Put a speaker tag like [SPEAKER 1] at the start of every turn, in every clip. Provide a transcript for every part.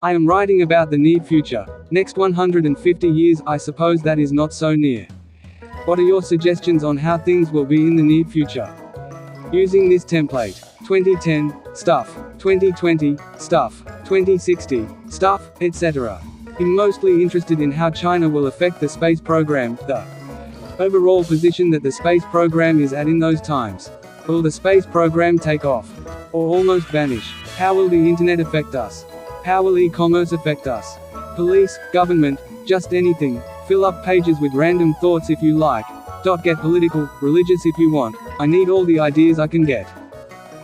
[SPEAKER 1] I am writing about the near future. Next 150 years, I suppose that is not so near. What are your suggestions on how things will be in the near future? Using this template. 2010, stuff. 2020, stuff. 2060, stuff, etc. I'm mostly interested in how China will affect the space program, the overall position that the space program is at in those times. Will the space program take off? Or almost vanish? How will the internet affect us? How will e-commerce affect us? Police, government, just anything. Fill up pages with random thoughts if you like. Get political, religious if you want. I need all the ideas I can get.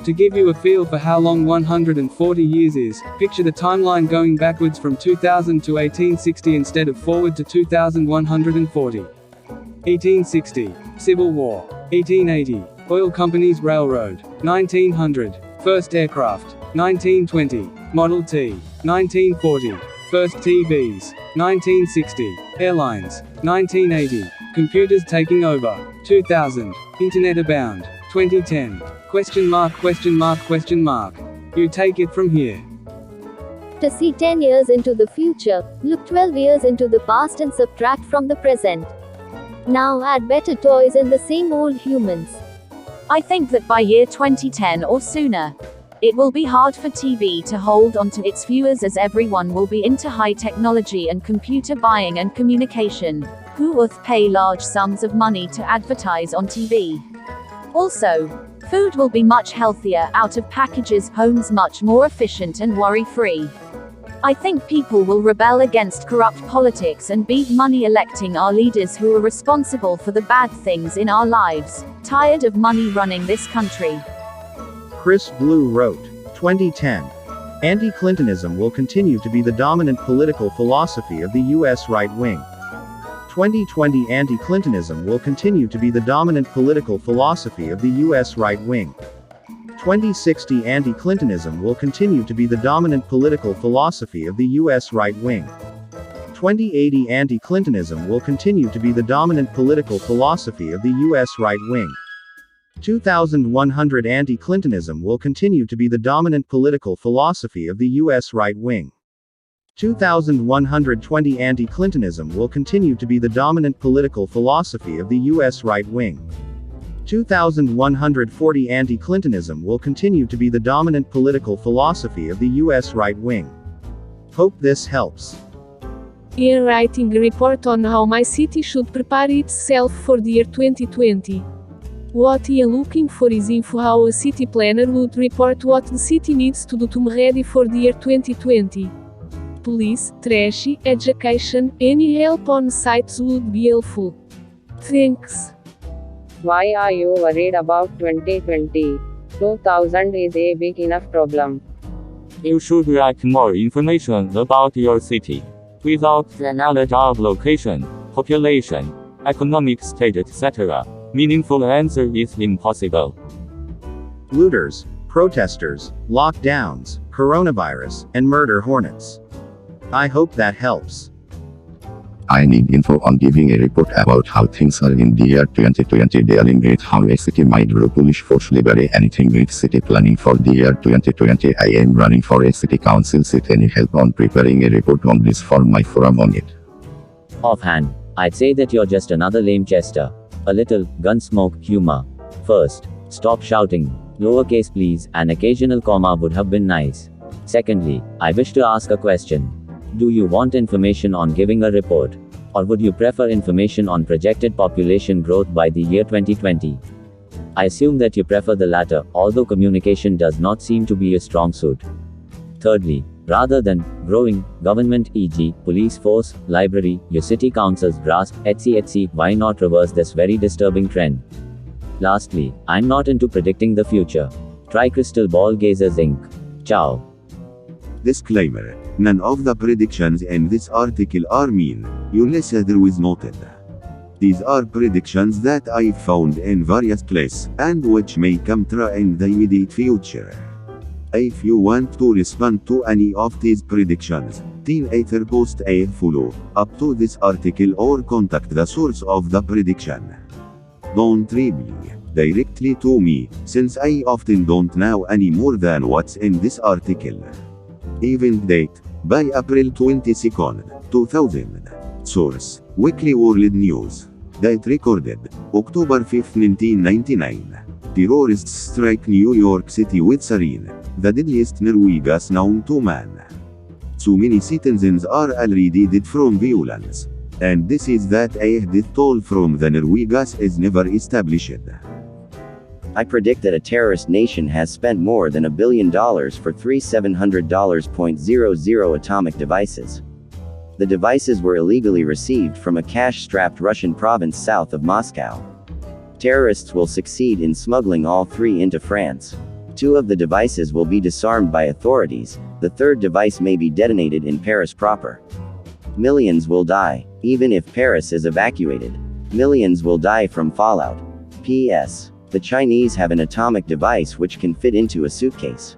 [SPEAKER 1] To give you a feel for how long 140 years is, picture the timeline going backwards from 2000 to 1860 instead of forward to 2140. 1860. Civil War. 1880. Oil companies railroad. 1900. First aircraft. 1920. Model T. 1940. First TVs. 1960. Airlines. 1980. Computers taking over. 2000. Internet abound. 2010. Question mark, question mark, question mark. You take it from here.
[SPEAKER 2] To see 10 years into the future, look 12 years into the past and subtract from the present. Now add better toys and the same old humans.
[SPEAKER 3] I think that by year 2010 or sooner, it will be hard for TV to hold on to its viewers as everyone will be into high technology and computer buying and communication. Who would pay large sums of money to advertise on TV? Also, food will be much healthier out of packages, homes much more efficient and worry-free. I think people will rebel against corrupt politics and beat money electing our leaders who are responsible for the bad things in our lives. Tired of money running this country.
[SPEAKER 4] Chris Blue wrote, 2010. Anti-Clintonism will continue to be the dominant political philosophy of the U.S. right wing. 2020 Anti-Clintonism will continue to be the dominant political philosophy of the U.S. right wing. 2060 Anti-Clintonism will continue to be the dominant political philosophy of the U.S. right wing. 2080 Anti-Clintonism will continue to be the dominant political philosophy of the U.S. right wing. 2100 Anti-Clintonism will continue to be the dominant political philosophy of the U.S. right wing. 2120 Anti-Clintonism will continue to be the dominant political philosophy of the U.S. right wing. 2140 Anti-Clintonism will continue to be the dominant political philosophy of the U.S. right wing. Hope this helps.
[SPEAKER 5] In writing a report on how my city should prepare itself for the year 2020. What I am looking for is info how a city planner would report what the city needs to do to be ready for the year 2020. Police, trashy, education, any help on sites would be helpful. Thanks.
[SPEAKER 6] Why are you worried about 2020? 2000 is a big enough problem.
[SPEAKER 7] You should write more information about your city. Without the knowledge of location, population, economic state, etc., meaningful answer is impossible.
[SPEAKER 4] Looters, protesters, lockdowns, coronavirus, and murder hornets. I hope that helps.
[SPEAKER 8] I need info on giving a report about how things are in the year 2020, dealing with how a city might grow Polish force liberate anything with city planning for the year 2020. I am running for a city council seat. Any help on preparing a report on this for my forum on it?
[SPEAKER 9] Offhand, I'd say that you're just another lame Chester. A little gunsmoke humor. First, stop shouting. Lowercase please, an occasional comma would have been nice. Secondly, I wish to ask a question. Do you want information on giving a report? Or would you prefer information on projected population growth by the year 2020? I assume that you prefer the latter, although communication does not seem to be a strong suit. Thirdly, rather than growing government, e.g., police force, library, your city council's grasp, etc., why not reverse this very disturbing trend? Lastly, I'm not into predicting the future. Try Crystal Ball Gazers Inc. Ciao.
[SPEAKER 10] Disclaimer. None of the predictions in this article are mean, unless otherwise noted. These are predictions that I found in various places, and which may come true in the immediate future. If you want to respond to any of these predictions, then either post a follow-up to this article or contact the source of the prediction. Don't reply directly to me, since I often don't know any more than what's in this article. Event date, by April 22, 2000. Source: Weekly World News. Date recorded: October 5, 1999. Terrorists strike New York City with sarin, the deadliest Norwegian gas known to man. So many citizens are already dead from violence. And this is that a death toll from the Norwegian gas is never established.
[SPEAKER 11] I predict that a terrorist nation has spent more than $1 billion for three $700.00 atomic devices. The devices were illegally received from a cash-strapped Russian province south of Moscow. Terrorists will succeed in smuggling all three into France. 2 of the devices will be disarmed by authorities, the third device may be detonated in Paris proper. Millions will die, even if Paris is evacuated. Millions will die from fallout. P.S. The Chinese have an atomic device which can fit into a suitcase.